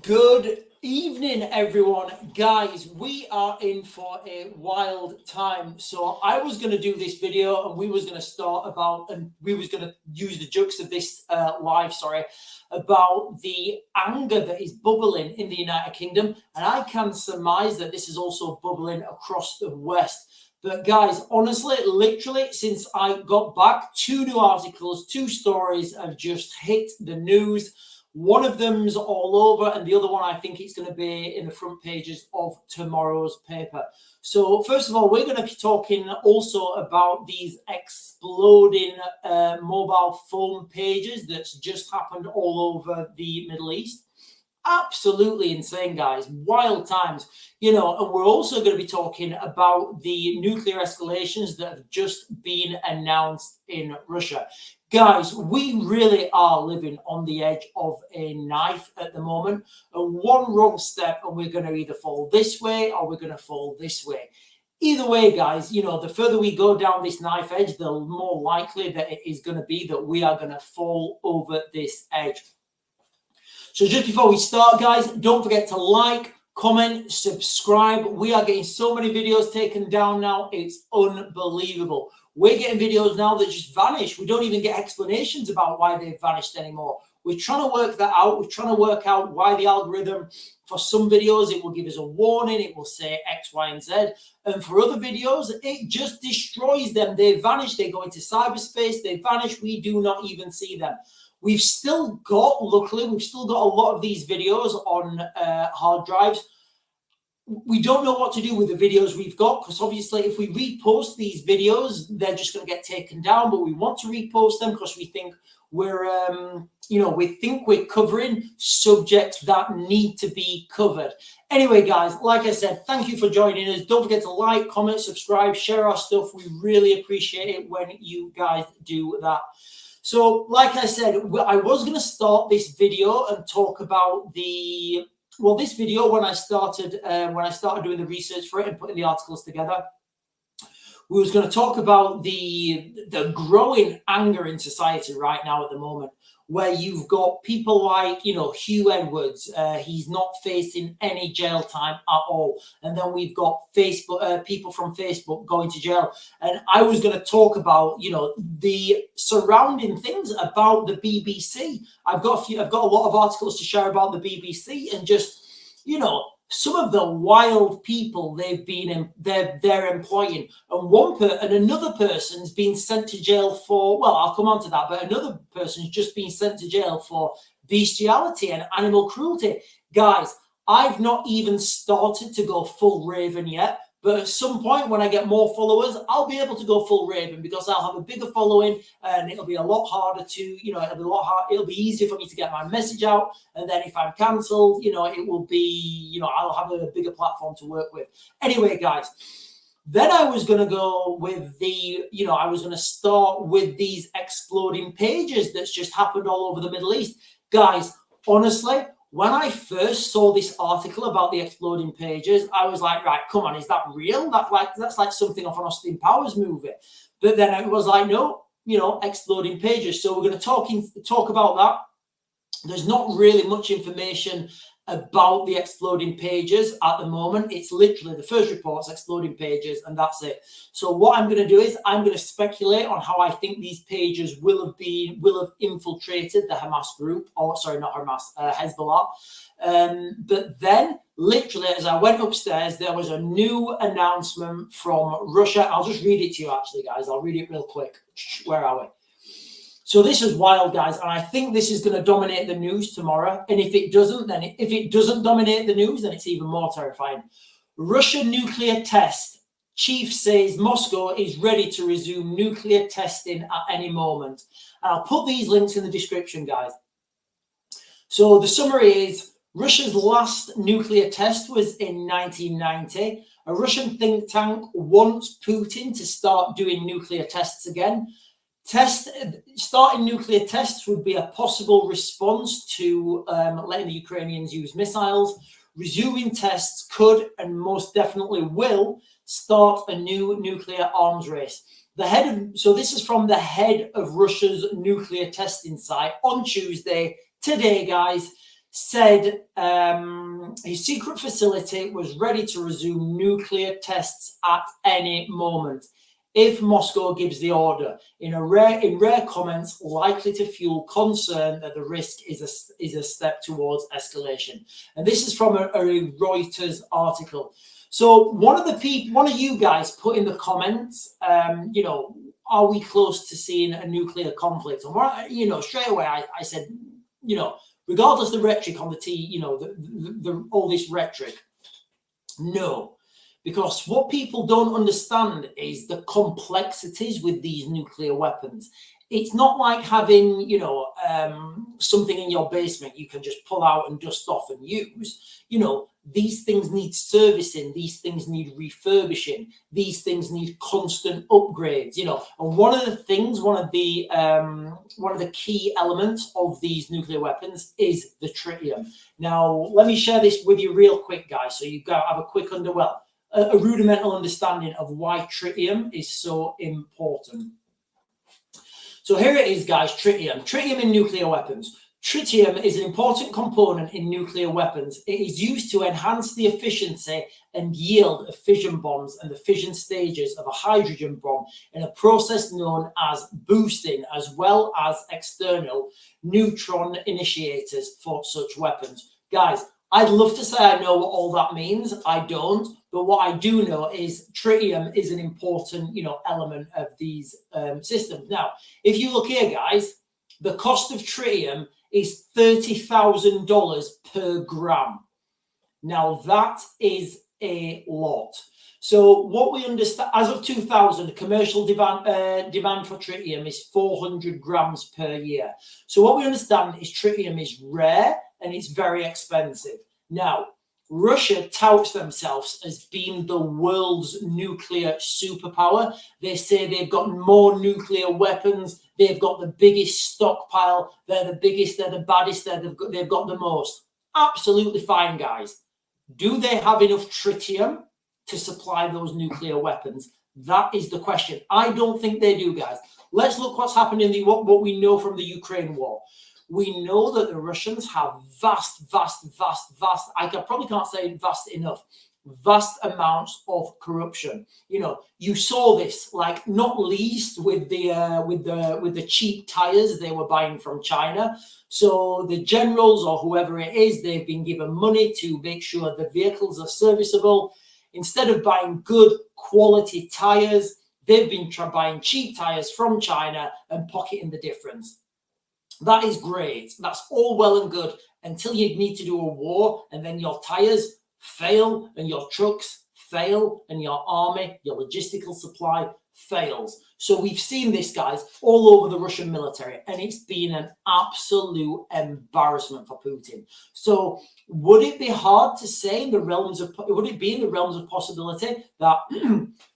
Good evening, everyone. Guys, we are in for a wild time. So I was going to do this video and we was going to start about, and we was going to use the jokes of this about the anger that is bubbling in the United Kingdom. And I can surmise that this is also bubbling across the West. But guys, honestly, literally, since I got back, two new articles, two stories have just hit the news. One of them's all over, and the other one, I think it's going to be in the front pages of tomorrow's paper. So, first of all, we're going to be talking also about these exploding mobile phone pages that's just happened all over the Middle East. Absolutely insane, guys. Wild times, and we're also going to be talking about the nuclear escalations that have just been announced in Russia. Guys, we really are living on the edge of a knife at the moment. And one wrong step, and we're going to either fall this way or we're going to fall this way. Either way, guys, the further we go down this knife edge, the more likely that it is going to be that we are going to fall over this edge. So just before we start, guys, don't forget to like, comment, subscribe. We are getting so many videos taken down now. It's unbelievable. We're getting videos now that just vanish. We don't even get explanations about why they've vanished anymore. We're trying to work that out. We're trying to work out why the algorithm, for some videos, it will give us a warning. It will say X, Y, and Z. And for other videos, it just destroys them. They vanish. They go into cyberspace. They vanish. We do not even see them. We've still got, luckily, we've still got a lot of these videos on hard drives. We don't know what to do with the videos we've got, because obviously if we repost these videos, they're just going to get taken down. But we want to repost them because we think we're covering subjects that need to be covered. Anyway, guys, like I said, thank you for joining us. Don't forget to like, comment, subscribe, share our stuff. We really appreciate it when you guys do that. So, like I said, I was going to start this video and talk about this video when I started doing the research for it and putting the articles together. We was going to talk about the growing anger in society right now at the moment, where you've got people like, Hugh Edwards. He's not facing any jail time at all. And then we've got people from Facebook going to jail. And I was going to talk about, the surrounding things about the BBC. I've got a lot of articles to share about the BBC and just, some of the wild people they're employing, and another person's been sent to jail for, well, I'll come on to that, but another person's just been sent to jail for bestiality and animal cruelty. Guys, I've not even started to go full Raven yet, but at some point when I get more followers, I'll be able to go full Raven because I'll have a bigger following and it'll be a lot harder to, it'll be easier for me to get my message out. And then if I'm cancelled, it will be, I'll have a bigger platform to work with. Anyway, guys, then I was going to go with I was going to start with these exploding pages that's just happened all over the Middle East. Guys, honestly, when I first saw this article about the exploding pages, I was like, right, come on, is that real? That's like something off an Austin Powers movie. But then it was like, no, exploding pages. So we're going to talk about that. There's not really much information about the exploding pages at the moment. It's literally the first report's exploding pages, and that's it. So what I'm going to do is I'm going to speculate on how I think these pages will have infiltrated the Hamas group, or sorry, not Hamas, Hezbollah. But then, literally, as I went upstairs, there was a new announcement from Russia. I'll just read it to you, actually, guys. I'll read it real quick. Where are we? So this is wild, guys, and I think this is going to dominate the news tomorrow. And if it doesn't dominate the news, then it's even more terrifying. Russian nuclear test. Chief says Moscow is ready to resume nuclear testing at any moment. And I'll put these links in the description, guys. So the summary is Russia's last nuclear test was in 1990. A Russian think tank wants Putin to start doing nuclear tests again. Starting nuclear tests would be a possible response to letting the Ukrainians use missiles. Resuming tests could and most definitely will start a new nuclear arms race. This is from the head of Russia's nuclear testing site on Tuesday, today, guys. said his secret facility was ready to resume nuclear tests at any moment if Moscow gives the order, in rare comments likely to fuel concern that the risk is a step towards escalation. And this is from a Reuters article. So one of you guys put in the comments, you know, are we close to seeing a nuclear conflict? And you know, straight away I said, you know, regardless of the rhetoric on the you know, all this rhetoric, no. Because what people don't understand is the complexities with these nuclear weapons. It's not like having, you know, something in your basement you can just pull out and dust off and use. You know, these things need servicing. These things need refurbishing. These things need constant upgrades. You know, and one of the key elements of these nuclear weapons is the tritium. Now, let me share this with you real quick, guys, so you have a quick a rudimental understanding of why tritium is so important. So here it is, guys, tritium. Tritium in nuclear weapons. Tritium is an important component in nuclear weapons. It is used to enhance the efficiency and yield of fission bombs and the fission stages of a hydrogen bomb in a process known as boosting, as well as external neutron initiators for such weapons. Guys, I'd love to say I know what all that means. I don't. But what I do know is tritium is an important, you know, element of these systems. Now, if you look here, guys, the cost of tritium is $30,000 per gram. Now, that is a lot. So what we understand, as of 2000, commercial demand for tritium is 400 grams per year. So what we understand is tritium is rare and it's very expensive. Now, Russia touts themselves as being the world's nuclear superpower. They say they've got more nuclear weapons. They've got the biggest stockpile. They're the biggest. They're the baddest. They've got the most. Absolutely fine, guys. Do they have enough tritium to supply those nuclear weapons? That is the question. I don't think they do, guys. Let's look what's happened in what we know from the Ukraine war. We know that the Russians have vast, I probably can't say vast enough, vast amounts of corruption. You know, you saw this, like, not least with the cheap tires they were buying from China. So the generals or whoever it is, they've been given money to make sure the vehicles are serviceable. Instead of buying good quality tires, they've been buying cheap tires from China and pocketing the difference. That is great. That's all well and good until you need to do a war and then your tires fail and your trucks fail and your army, your logistical supply fails. So we've seen this, guys, all over the Russian military, and it's been an absolute embarrassment for Putin. So would it be hard to say in the realms of, would it be in the realms of possibility that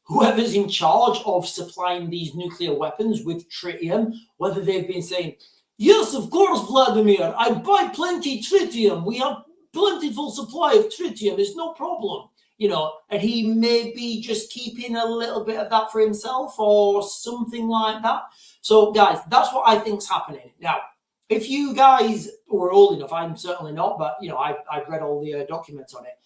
whoever's in charge of supplying these nuclear weapons with tritium, whether they've been saying, yes, of course, Vladimir, I buy plenty tritium. We have plentiful supply of tritium. It's no problem. You know, and he may be just keeping a little bit of that for himself or something like that. So, guys, that's what I think's happening. Now, if you guys were old enough, I'm certainly not, but, you know, I've read all the documents on it.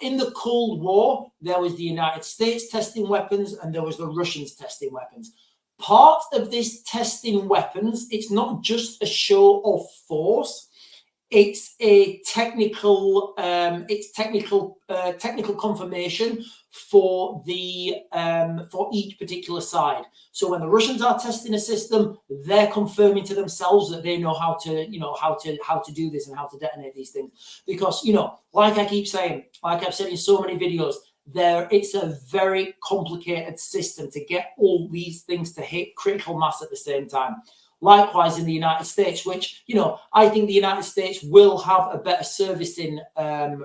In the Cold War, there was the United States testing weapons and there was the Russians testing weapons. Part of this testing weapons, it's not just a show of force. It's a technical, technical confirmation for each particular side. So when the Russians are testing a system, they're confirming to themselves that they know how to, you know, how to do this and how to detonate these things. Because, you know, like I keep saying, like I've said in so many videos, it's a very complicated system to get all these things to hit critical mass at the same time. Likewise in the United States, which, you know, I think the United States will have a better servicing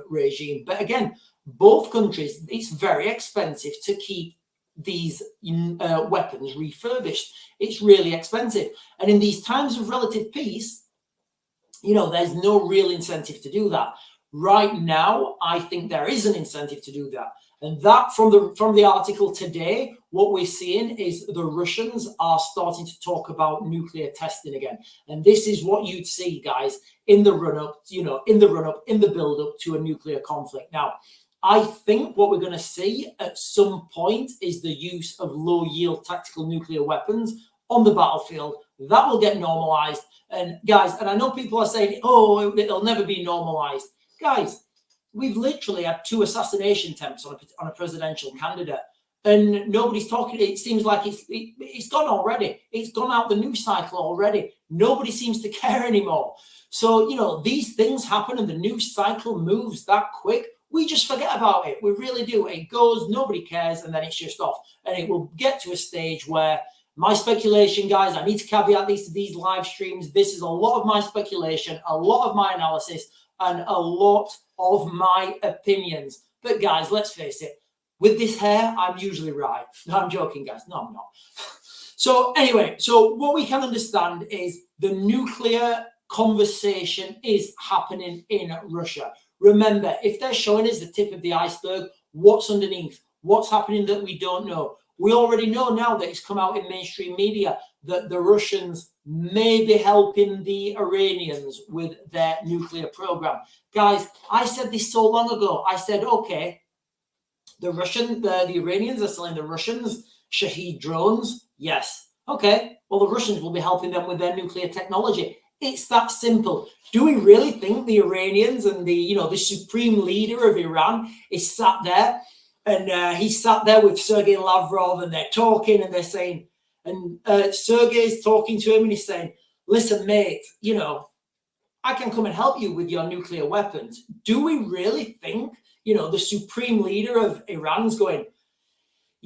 regime. But again, both countries, it's very expensive to keep these weapons refurbished. It's really expensive. And in these times of relative peace, you know, there's no real incentive to do that. Right now, I think there is an incentive to do that. And that from the article today, what we're seeing is the Russians are starting to talk about nuclear testing again. And this is what you'd see, guys, in the run-up, in the build-up to a nuclear conflict. Now, I think what we're going to see at some point is the use of low-yield tactical nuclear weapons on the battlefield. That will get normalized. And guys, and I know people are saying, oh, it'll never be normalized. Guys, we've literally had 2 assassination attempts on a presidential candidate, and nobody's talking. It seems like it's gone already. It's gone out the news cycle already. Nobody seems to care anymore. So, these things happen and the news cycle moves that quick. We just forget about it. We really do. It goes, nobody cares, and then it's just off. And it will get to a stage where my speculation, guys, I need to caveat these to these live streams. This is a lot of my speculation, a lot of my analysis, and a lot of my opinions. But guys, let's face it, with this hair, I'm usually right. No, I'm joking, guys. No, I'm not. So anyway, so what we can understand is the nuclear conversation is happening in Russia. Remember, if they're showing us the tip of the iceberg, what's underneath? What's happening that we don't know? We already know now that it's come out in mainstream media that the Russians may be helping the Iranians with their nuclear program. Guys, I said this so long ago. I said, okay, the Iranians are selling the Russians Shahed drones. Yes. Okay. Well, the Russians will be helping them with their nuclear technology. It's that simple. Do we really think the Iranians and the supreme leader of Iran is sat there and he's sat there with Sergei Lavrov and they're talking and they're saying, and Sergei's talking to him and he's saying, listen, mate, I can come and help you with your nuclear weapons. Do we really think, the supreme leader of Iran's going,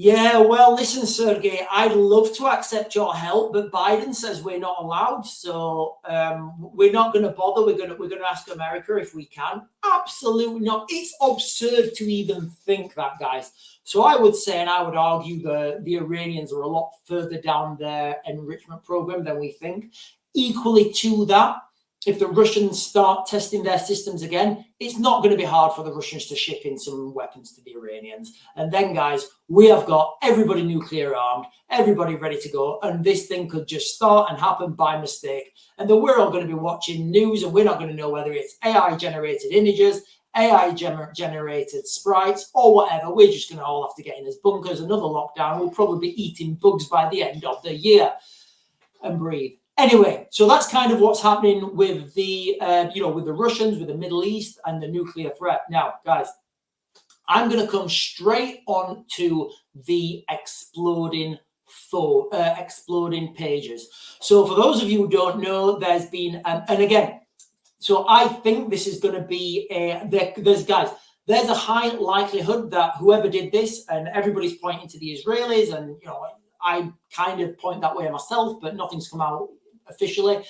yeah, well, listen, Sergei, I'd love to accept your help, but Biden says we're not allowed, so we're not going to bother. We're going to ask America if we can. Absolutely not. It's absurd to even think that, guys. So I would say, and I would argue, the Iranians are a lot further down their enrichment program than we think. Equally to that, if the Russians start testing their systems again, it's not going to be hard for the Russians to ship in some weapons to the Iranians. And then, guys, we have got everybody nuclear armed, everybody ready to go. And this thing could just start and happen by mistake. And then we're all going to be watching news and we're not going to know whether it's AI-generated images, AI-generated sprites, or whatever. We're just going to all have to get in as bunkers, another lockdown. We'll probably be eating bugs by the end of the year and breathe. Anyway, so that's kind of what's happening with the, with the Russians, with the Middle East and the nuclear threat. Now, guys, I'm going to come straight on to the exploding pages. So for those of you who don't know, there's been, and again, so I think this is going to be, there's a high likelihood that whoever did this, and everybody's pointing to the Israelis, and, I kind of point that way myself, but nothing's come out officially.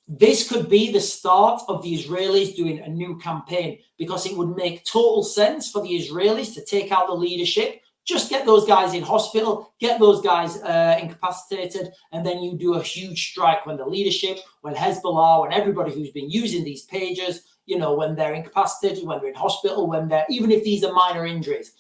This could be the start of the Israelis doing a new campaign, because it would make total sense for the Israelis to take out the leadership, just get those guys in hospital, get those guys incapacitated, and then you do a huge strike when the leadership, when Hezbollah, when everybody who's been using these pages, when they're incapacitated, when they're in hospital, even if these are minor injuries,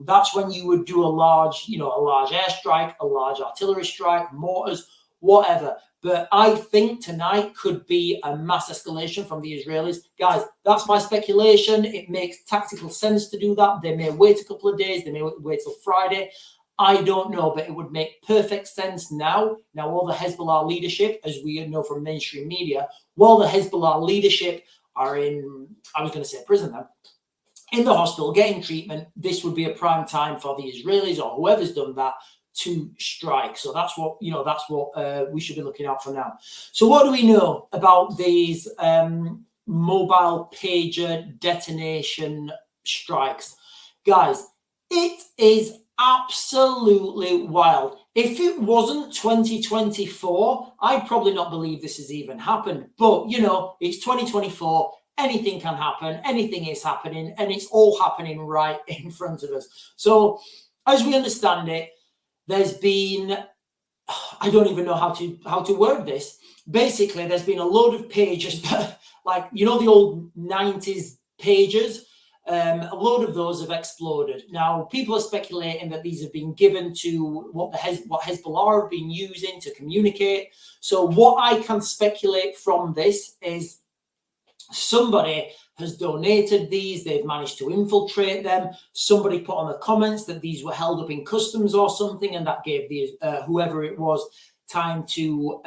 that's when you would do a large airstrike, a large artillery strike, mortars, whatever. But I think tonight could be a mass escalation from the Israelis. Guys, that's my speculation. It makes tactical sense to do that. They may wait a couple of days. They may wait till Friday. I don't know, but it would make perfect sense now. Now, all the Hezbollah leadership, as we know from mainstream media, while the Hezbollah leadership are in, I was going to say prison now, in the hospital getting treatment, this would be a prime time for the Israelis or whoever's done that to strike. So that's what we should be looking out for now. So what do we know about these mobile pager detonation strikes? Guys, it is absolutely wild. If it wasn't 2024, I'd probably not believe this has even happened. But, it's 2024. Anything can happen. Anything is happening. And it's all happening right in front of us. So as we understand it, there's been, I don't even know how to word this. Basically, there's been a load of pages, like, the old 90s pages A load of those have exploded. Now, people are speculating that these have been given to what Hezbollah have been using to communicate. So what I can speculate from this is somebody has donated these, they've managed to infiltrate them, somebody put on the comments that these were held up in customs or something, and that gave the whoever it was time to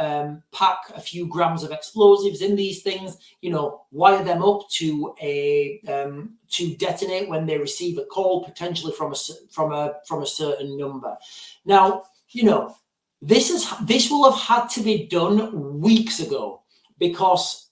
pack a few grams of explosives in these things, you know, wire them up to to detonate when they receive a call, potentially from a certain number. Now, you know, this will have had to be done weeks ago, because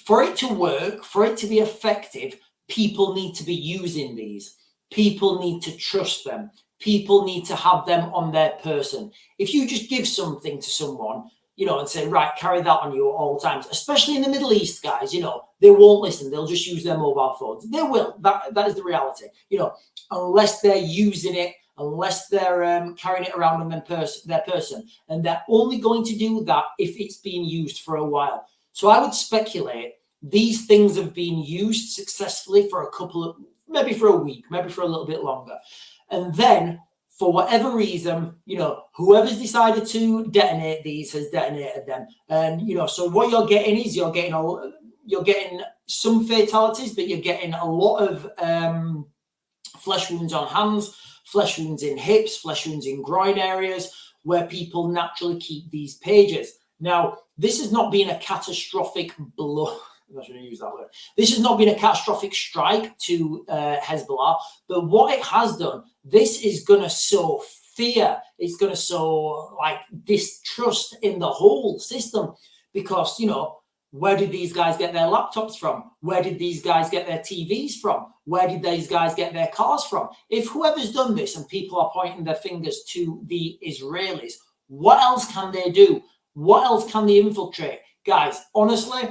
for it to work, for it to be effective, people need to be using these. People need to trust them. People need to have them on their person. If you just give something to someone, you know, and say, right, carry that on you at all times, especially in the Middle East, guys, you know, they won't listen. They'll just use their mobile phones. They will. That is the reality. You know, unless they're using it, unless they're carrying it around on their person. And they're only going to do that if it's being used for a while. So I would speculate these things have been used successfully for a couple of, maybe for a week, maybe for a little bit longer. And then, for whatever reason, you know, whoever's decided to detonate these has detonated them. And, you know, so what you're getting is you're getting some fatalities, but you're getting a lot of flesh wounds on hands, flesh wounds in hips, flesh wounds in groin areas, where people naturally keep these pages. Now, this has not been a catastrophic blow. I'm not going to use that word. This has not been a catastrophic strike to Hezbollah, but what it has done, this is going to sow fear. It's going to sow like distrust in the whole system, because, you know, where did these guys get their laptops from? Where did these guys get their TVs from? Where did these guys get their cars from? If whoever's done this and people are pointing their fingers to the Israelis, what else can they do? What else can they infiltrate? Guys, honestly,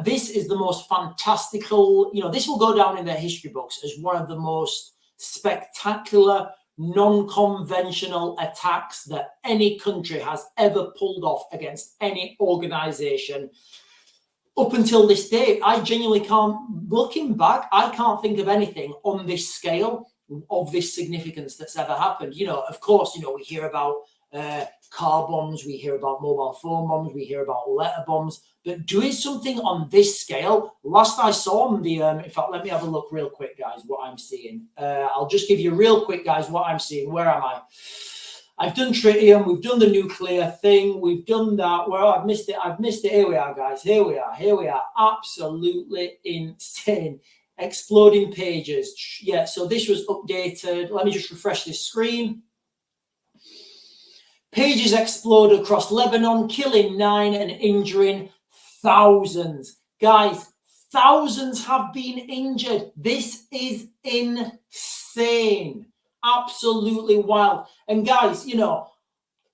this is the most fantastical, you know, this will go down in their history books as one of the most spectacular, non-conventional attacks that any country has ever pulled off against any organization up until this day. I genuinely can't, looking back, I can't think of anything on this scale of this significance that's ever happened. You know, of course, you know, we hear about car bombs, we hear about mobile phone bombs, we hear about letter bombs, but doing something on this scale, last I saw on the, in fact, let me have a look real quick, guys, what I'm seeing. I'll just give you real quick, guys, what I'm seeing. Where am I? I've done tritium, we've done the nuclear thing, we've done that. Well, I've missed it. Here we are, guys. Here we are. Absolutely insane. Exploding pages. Yeah, so this was updated. Let me just refresh this screen. Pages explode across Lebanon, killing 9 and injuring thousands. Guys, thousands have been injured. This is insane. Absolutely wild. And guys, you know,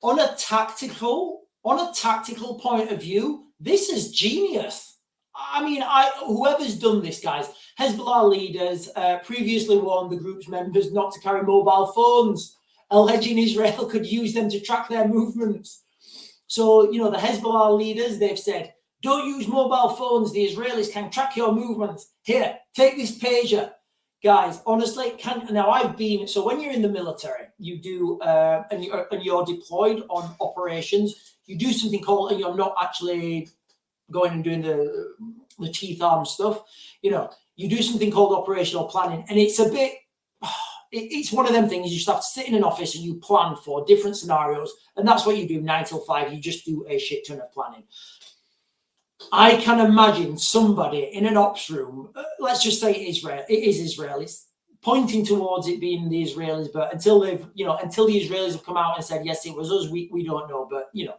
on a tactical point of view, this is genius. I mean, whoever's done this, guys, Hezbollah leaders previously warned the group's members not to carry mobile phones, alleging Israel could use them to track their movements. So, you know, the Hezbollah leaders, they've said, don't use mobile phones. The Israelis can track your movements. Here, take this pager. Guys, honestly, so when you're in the military, you do, and you're deployed on operations, you do something called, and you're not actually going and doing the teeth arm stuff, you know, you do something called operational planning. And it's a bit, it's one of them things. You just have to sit in an office and you plan for different scenarios. And that's what you do 9 till 5. You just do a shit ton of planning. I can imagine somebody in an ops room, let's just say Israel, it is Israel. It's pointing towards it being the Israelis, but until the Israelis have come out and said, yes, it was us, we don't know. But, you know,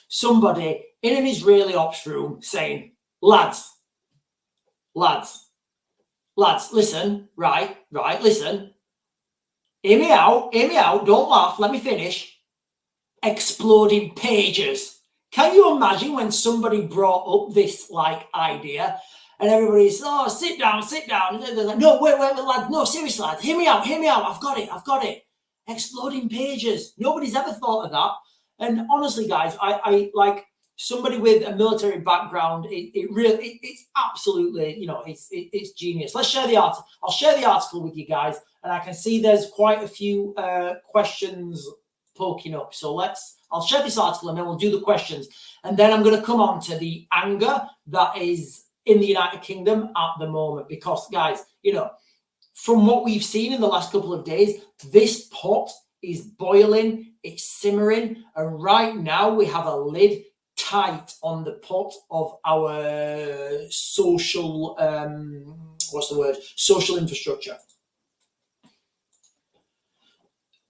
somebody in an Israeli ops room saying, lads, listen, right, listen, hear me out, don't laugh, let me finish. Exploding pages. Can you imagine when somebody brought up this like idea and everybody's, oh, sit down. And they're like, no, wait, lad, no, seriously, lad, hear me out, I've got it. Exploding pages. Nobody's ever thought of that. And honestly, guys, I like, somebody with a military background, it's absolutely, you know, it's genius. Let's share the article. I'll share the article with you guys, and I can see there's quite a few questions poking up. So I'll share this article and then we'll do the questions. And then I'm going to come on to the anger that is in the United Kingdom at the moment, because guys, you know, from what we've seen in the last couple of days, this pot is boiling, it's simmering, and right now we have a lid tight on the pot of our social, social infrastructure.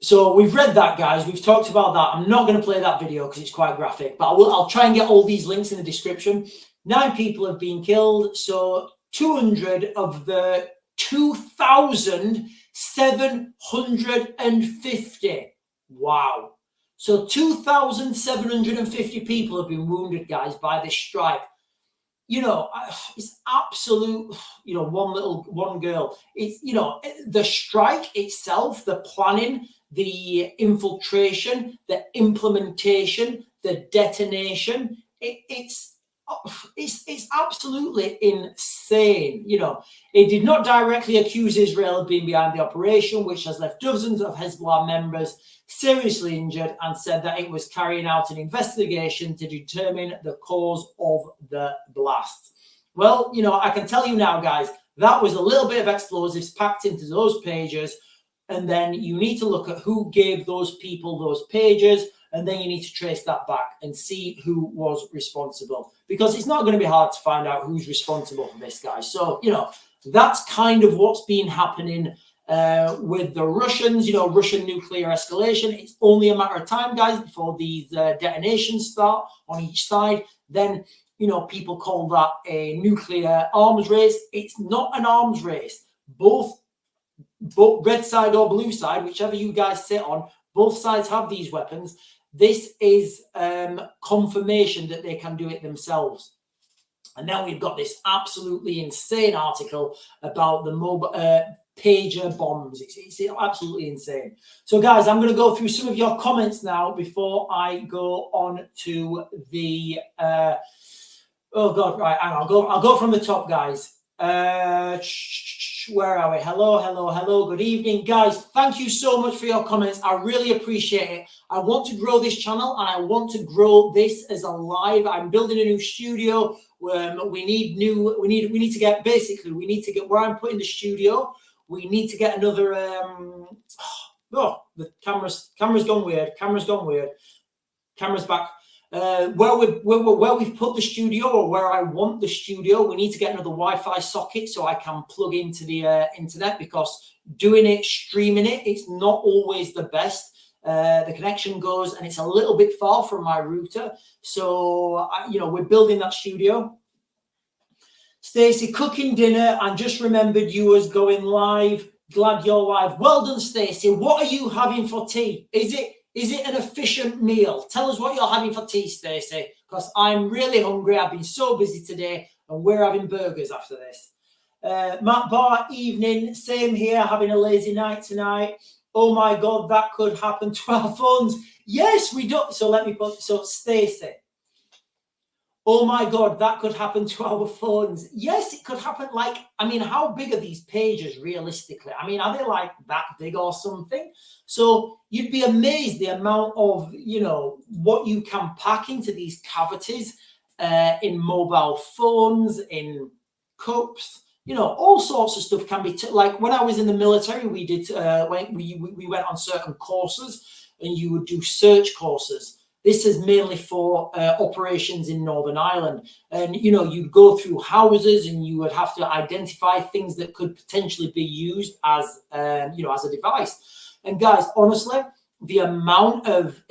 So we've read that, guys. We've talked about that. I'm not going to play that video because it's quite graphic, but I'll try and get all these links in the description. 9 people have been killed. So 200 of the 2,750. Wow. So 2,750 people have been wounded, guys, by this strike. You know, it's absolute, you know, one girl. It's, you know, the strike itself, the planning, the infiltration, the implementation, the detonation, it's absolutely insane. You know, it did not directly accuse Israel of being behind the operation, which has left dozens of Hezbollah members seriously injured, and said that it was carrying out an investigation to determine the cause of the blast. Well, you know, I can tell you now, guys, that was a little bit of explosives packed into those pages. And then you need to look at who gave those people those pages, and then you need to trace that back and see who was responsible, because it's not going to be hard to find out who's responsible for this, guys. So, you know, that's kind of what's been happening with the Russians, you know, Russian nuclear escalation. It's only a matter of time, guys, before these detonations start on each side. Then, you know, people call that a nuclear arms race. It's not an arms race. Both red side or blue side, whichever you guys sit on, both sides have these weapons. This is confirmation that they can do it themselves. And now we've got this absolutely insane article about the mobile pager bombs. It's absolutely insane. So guys, I'm going to go through some of your comments now before I go on to the oh god, right, I'll go from the top, guys. Where are we? Hello, good evening, guys. Thank you so much for your comments. I really appreciate it. I want to grow this channel, and I want to grow this as a live. I'm building a new studio. We need to get where I'm putting the studio. We need to get another oh, the camera's gone weird. Camera's back. Where we've put the studio, or where I want the studio, we need to get another Wi-Fi socket so I can plug into the internet, because streaming it, it's not always the best. The connection goes, and it's a little bit far from my router. So, you know, we're building that studio. Stacey, cooking dinner, and just remembered you was going live. Glad you're live. Well done, Stacey. What are you having for tea? Is it an efficient meal? Tell us what you're having for tea, Stacey, because I'm really hungry. I've been so busy today, and we're having burgers after this. Matt Barr, evening. Same here, having a lazy night tonight. Oh my God, that could happen to our phones. Yes, we do. So let me put, so Stacey. Oh my God, that could happen to our phones. Yes, it could happen. Like, I mean, how big are these pages realistically? I mean, are they like that big or something? So you'd be amazed the amount of, you know, what you can pack into these cavities in mobile phones, in cups, you know, all sorts of stuff can be, like when I was in the military, we did, we went on certain courses, and you would do search courses. This is mainly for operations in Northern Ireland. And, you know, you'd go through houses, and you would have to identify things that could potentially be used as, you know, as a device. And guys, honestly, the amount of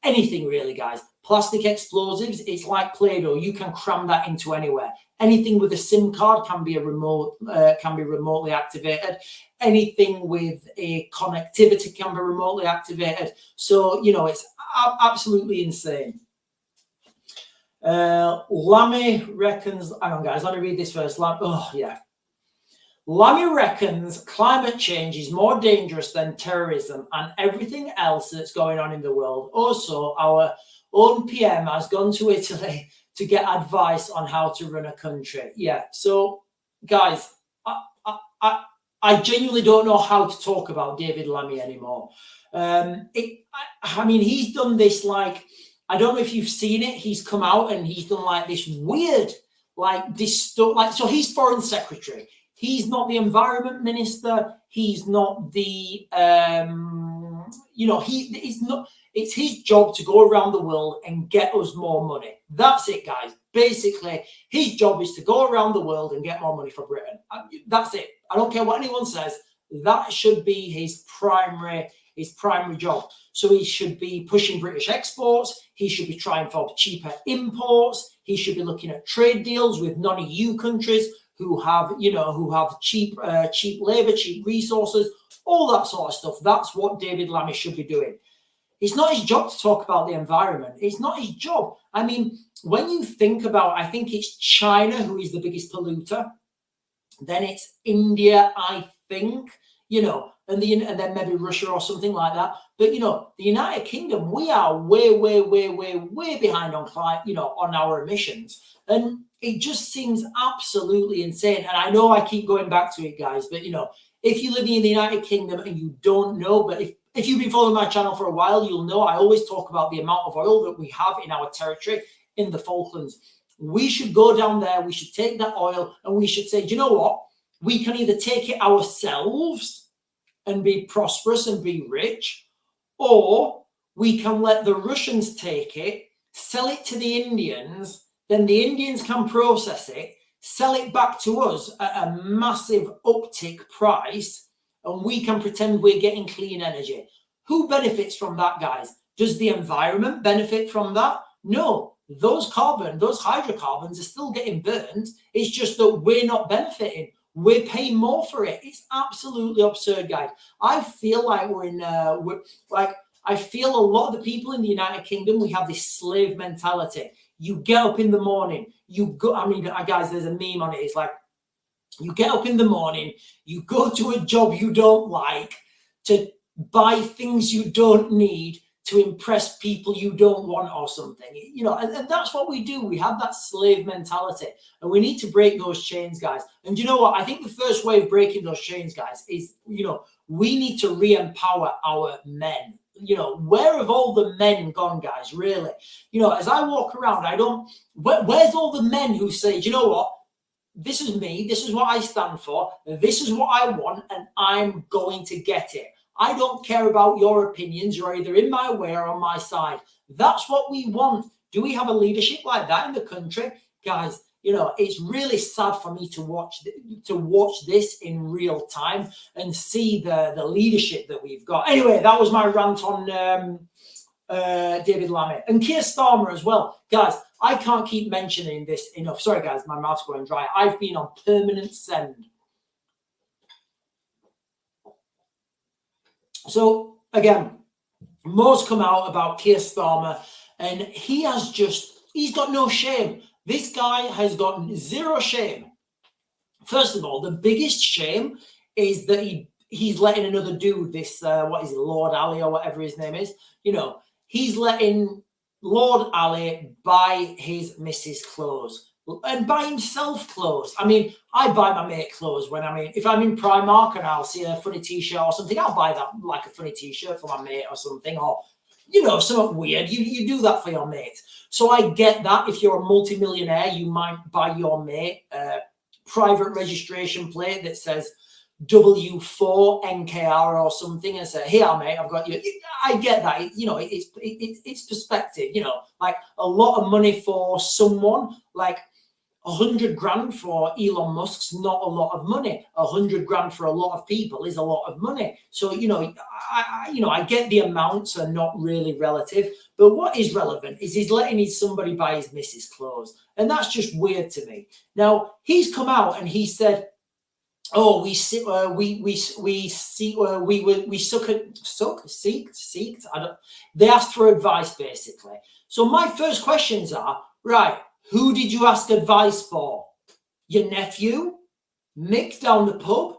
anything really, guys, plastic explosives, it's like Play-Doh. You can cram that into anywhere. Anything with a SIM card can be remotely activated. Anything with a connectivity can be remotely activated. So, you know, it's absolutely insane. Lammy reckons, hang on guys, let me read this first. Lammy reckons climate change is more dangerous than terrorism and everything else that's going on in the world. Also, our own PM has gone to Italy to get advice on how to run a country. Yeah. So, guys, I genuinely don't know how to talk about David Lammy anymore. I mean, he's done this, like, I don't know if you've seen it. He's come out and he's done like this weird, like this stuff. Like, so he's foreign secretary. He's not the environment minister. He's not the, he's not. It's his job to go around the world and get us more money. That's it, guys. Basically, his job is to go around the world and get more money for Britain. That's it. I don't care what anyone says. That should be his primary job. So he should be pushing British exports. He should be trying for cheaper imports. He should be looking at trade deals with non-EU countries who have cheap labor, cheap resources, all that sort of stuff. That's what David Lammy should be doing. It's not his job to talk about the environment. It's not his job. I mean, when you think about, I think it's China who is the biggest polluter. Then it's India, I think, and then maybe Russia or something like that. But, the United Kingdom, we are way, way, way, way, way behind on on our emissions. And it just seems absolutely insane. And I know I keep going back to it, guys, but, if you live in the United Kingdom and you don't know, but if you've been following my channel for a while, you'll know I always talk about the amount of oil that we have in our territory in the Falklands. We should go down there, we should take that oil, and we should say, do you know what? We can either take it ourselves and be prosperous and be rich, or we can let the Russians take it, sell it to the Indians, then the Indians can process it, sell it back to us at a massive uptick price, and we can pretend we're getting clean energy. Who benefits from that, guys? Does the environment benefit from that? No. Those hydrocarbons are still getting burned. It's just that we're not benefiting. We're paying more for it. It's absolutely absurd, guys. I feel like I feel a lot of the people in the United Kingdom, we have this slave mentality. You get up in the morning, guys, there's a meme on it. It's like, you get up in the morning, you go to a job you don't like, to buy things you don't need, to impress people you don't want or something, and that's what we do. We have that slave mentality, and we need to break those chains, guys. And you know what? I think the first way of breaking those chains, guys, is, we need to re-empower our men. Where have all the men gone, guys? Really? As I walk around, where's all the men who say, you know what? This is me. This is what I stand for. This is what I want, and I'm going to get it. I don't care about your opinions. You're either in my way or on my side. That's what we want. Do we have a leadership like that in the country? Guys, it's really sad for me to watch this in real time and see the leadership that we've got. Anyway, that was my rant on David Lammy. And Keir Starmer as well. Guys, I can't keep mentioning this enough. Sorry, guys, my mouth's going dry. I've been on permanent send. So, again, more's come out about Keir Starmer, and he's got no shame. This guy has got zero shame. First of all, the biggest shame is that he's letting another dude, this, Lord Ali or whatever his name is, he's letting Lord Ali buy his missus clothes and buy himself clothes. I mean, I buy my mate clothes if I'm in Primark and I'll see a funny t-shirt or something, I'll buy that, like a funny t-shirt for my mate or something, or, something weird. You do that for your mate. So I get that. If you're a multimillionaire, you might buy your mate a private registration plate that says W4 NKR or something and say, here, mate, I've got you. I get that. It's perspective, like a lot of money for someone, like 100 grand for Elon Musk's not a lot of money. 100 grand for a lot of people is a lot of money. So, I get the amounts are not really relative, but what is relevant is he's letting somebody buy his missus clothes. And that's just weird to me. Now, he's come out and he said, oh, we seek. They asked for advice, basically. So my first questions are, right, who did you ask advice for? Your nephew? Mick down the pub?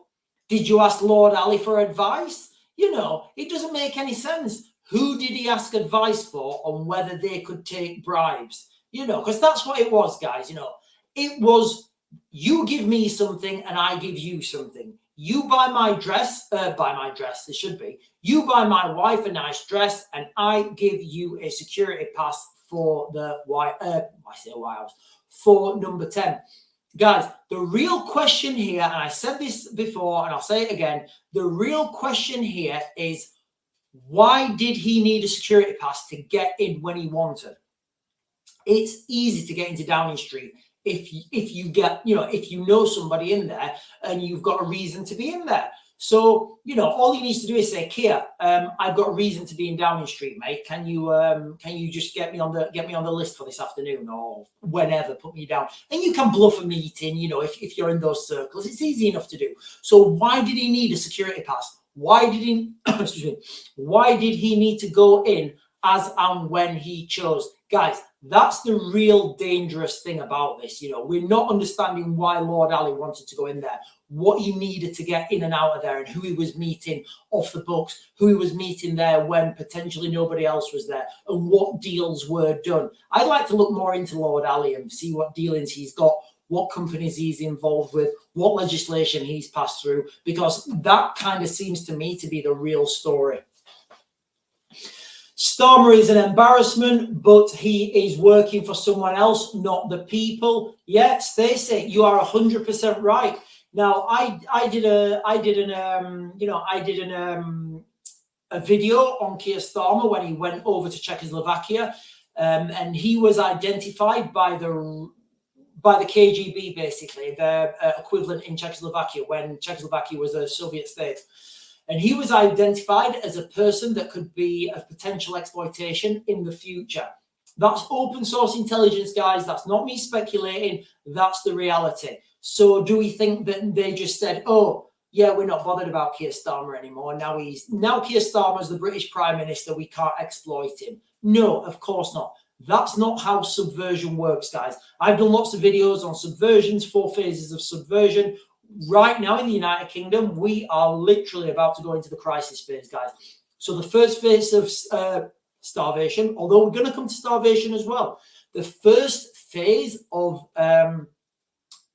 Did you ask Lord Ali for advice? It doesn't make any sense. Who did he ask advice for on whether they could take bribes? You know, because that's what it was, guys. You know, it was, you give me something and I give you something. You buy my dress, it should be. You buy my wife a nice dress and I give you a security pass for the White House, for number 10. Guys, the real question here, and I said this before and I'll say it again, the real question here is, why did he need a security pass to get in when he wanted? It's easy to get into Downing Street if you get, you know, if you know somebody in there and you've got a reason to be in there. So, you know, all he needs to do is say, Kia, I've got a reason to be in Downing Street, mate. Can you just get me on the list for this afternoon or whenever, put me down? And you can bluff a meeting, you know, if you're in those circles. It's easy enough to do. So why did he need a security pass? Why did he excuse me, why did he need to go in as and when he chose? Guys, that's the real dangerous thing about this. You know, we're not understanding why Lord Ali wanted to go in there, what he needed to get in and out of there, and who he was meeting off the books, who he was meeting there when potentially nobody else was there, and what deals were done. I'd like to look more into Lord Ali and see what dealings he's got, what companies he's involved with, what legislation he's passed through, because that kind of seems to me to be the real story. Starmer is an embarrassment, but he is working for someone else, not the people. Yeah, Stacey, you are 100% right. Now, I did a video on Keir Starmer when he went over to Czechoslovakia, and he was identified by the KGB, basically, the equivalent in Czechoslovakia when Czechoslovakia was a Soviet state. And he was identified as a person that could be of potential exploitation in the future. That's open source intelligence, guys. That's not me speculating. That's the reality. So do we think that they just said, oh, yeah, we're not bothered about Keir Starmer anymore. Now Keir Starmer is the British Prime Minister. We can't exploit him. No, of course not. That's not how subversion works, guys. I've done lots of videos on subversions, 4 phases of subversion. Right now in the United Kingdom, we are literally about to go into the crisis phase, guys. So the first phase of starvation, although we're going to come to starvation as well, the first phase of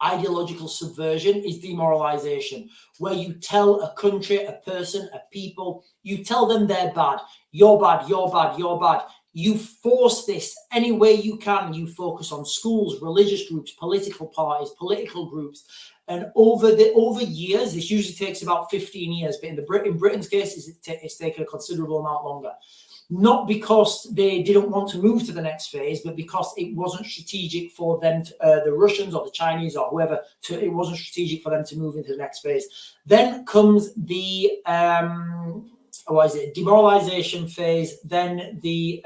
ideological subversion is demoralization, where you tell a country, a person, a people, you tell them they're bad, you're bad, you're bad, you're bad. You force this any way you can. You focus on schools, religious groups, political parties, political groups. And over years, this usually takes about 15 years, but in Britain's case, it's taken a considerable amount longer. Not because they didn't want to move to the next phase, but because it wasn't strategic for them, the Russians or the Chinese or whoever, it wasn't strategic for them to move into the next phase. Then comes the demoralization phase, then the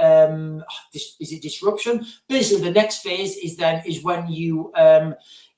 disruption. Basically, the next phase is when you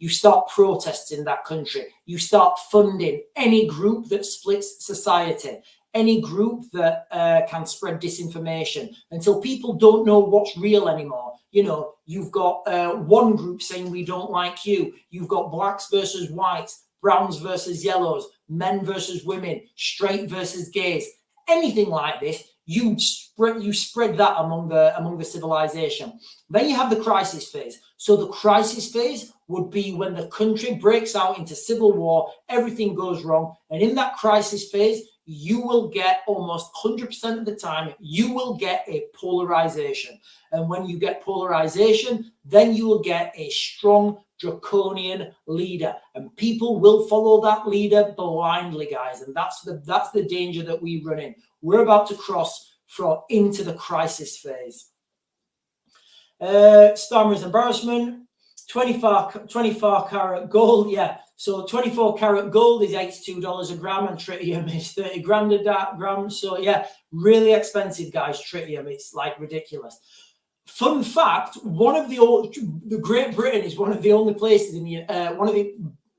start protesting that country. You start funding any group that splits society, any group that can spread disinformation until people don't know what's real anymore. You know, you've got one group saying we don't like you. You've got blacks versus whites, browns versus yellows, men versus women, straight versus gays. Anything like this, you spread that among the civilization. Then you have the crisis phase. So the crisis phase would be when the country breaks out into civil war, everything goes wrong, and in that crisis phase, you will get almost 100% of the time, you will get a polarization. And when you get polarization, then you will get a strong draconian leader, and people will follow that leader blindly, guys. And that's the danger that we run in. We're about to cross into the crisis phase. Starmer's embarrassment, 24 karat gold. Yeah, so 24 karat gold is $82 a gram, and tritium is 30 grand a gram. So yeah, really expensive, guys. Tritium, it's like ridiculous. Fun fact: the Great Britain is one of the only places in the one of the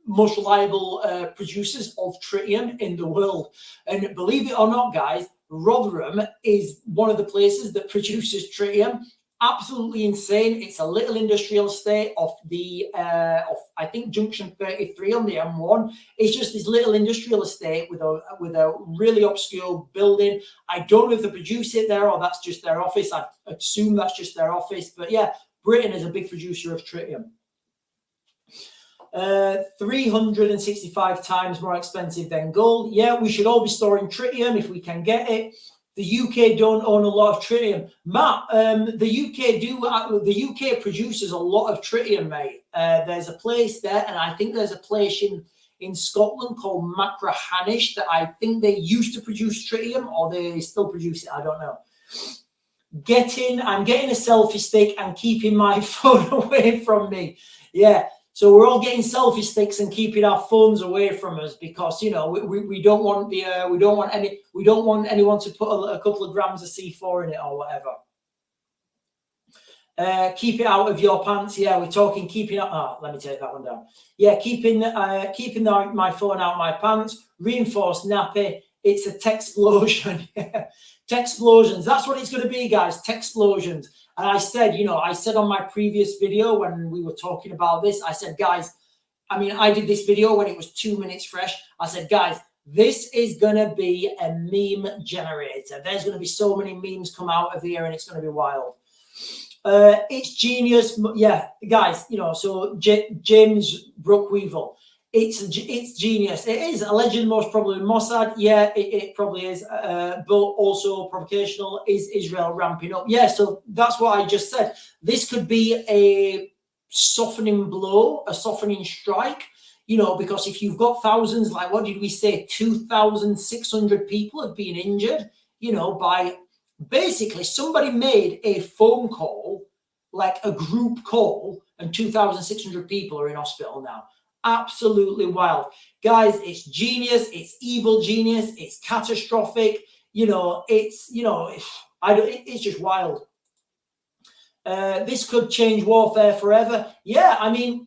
most reliable producers of tritium in the world. And believe it or not, guys, Rotherham is one of the places that produces tritium. absolutely insane. It's a little industrial estate off the I think junction 33 on the M1. It's just this little industrial estate with a really obscure building. I don't know if they produce it there or that's just their office. I assume that's just their office. But yeah, Britain is a big producer of tritium. 365 times more expensive than gold. Yeah, we should all be storing tritium if we can get it. The UK don't own a lot of tritium. Matt, the UK produces a lot of tritium, mate. There's a place there, and I think there's a place in Scotland called Macrahanish that I think they used to produce tritium, or they still produce it. I don't know. I'm getting a selfie stick and keeping my phone away from me. Yeah. So we're all getting selfie sticks and keeping our phones away from us because, you know, we don't want anyone to put a couple of grams of C4 in it or whatever. Keep it out of your pants. Yeah, we're talking keeping it. Oh, let me take that one down. Yeah, keeping my phone out of my pants. Reinforced nappy. It's a texplosion. Texplosions. That's what it's going to be, guys. Texplosions. And I said, you know, I said on my previous video when we were talking about this, I said, guys, I mean, I did this video when it was 2 minutes fresh. I said, guys, this is going to be a meme generator. There's going to be so many memes come out of here and it's going to be wild. It's genius. Yeah, guys, you know, so James Brookweevil. It's genius. It is alleged, most probably Mossad. Yeah, it probably is. But also provocational. Is Israel ramping up? Yeah, so that's what I just said. This could be a softening blow, a softening strike, you know, because if you've got thousands, like what did we say, 2,600 people have been injured, you know, by basically somebody made a phone call, like a group call, and 2,600 people are in hospital now. Absolutely wild, guys. It's genius. It's evil genius. It's catastrophic. You know, it's just wild. This could change warfare forever. Yeah, I mean,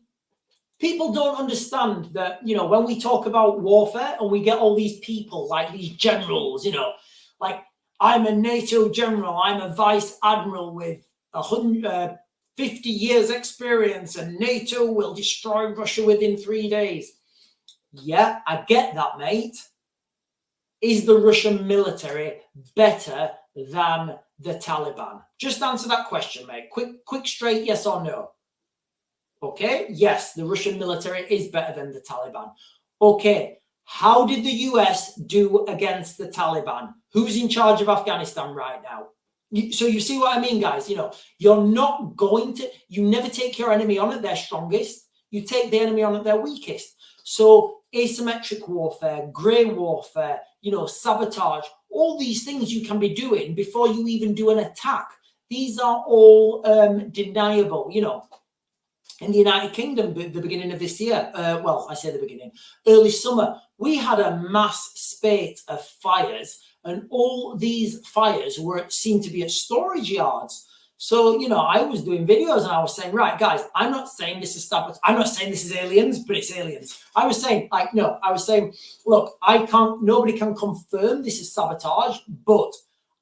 people don't understand that, you know, when we talk about warfare and we get all these people like these generals, you know, like I'm a NATO general, I'm a vice admiral with 50 years experience and NATO will destroy Russia within 3 days. Yeah, I get that, mate. Is the Russian military better than the Taliban? Just answer that question, mate. Quick, straight yes or no. Okay, yes, the Russian military is better than the Taliban. Okay, how did the US do against the Taliban? Who's in charge of Afghanistan right now? So you see what I mean, guys? You know, you're not going to, you never take your enemy on at their strongest. You take the enemy on at their weakest. So asymmetric warfare, grey warfare, you know, sabotage, all these things you can be doing before you even do an attack. These are all deniable, you know. In the United Kingdom, the beginning of this year, well, I say the beginning, early summer, we had a mass spate of fires. And all these fires seemed to be at storage yards. So, you know, I was doing videos and I was saying, right, guys, I'm not saying this is sabotage. I'm not saying this is aliens, but it's aliens. I was saying, like, no, I was saying, look, nobody can confirm this is sabotage, but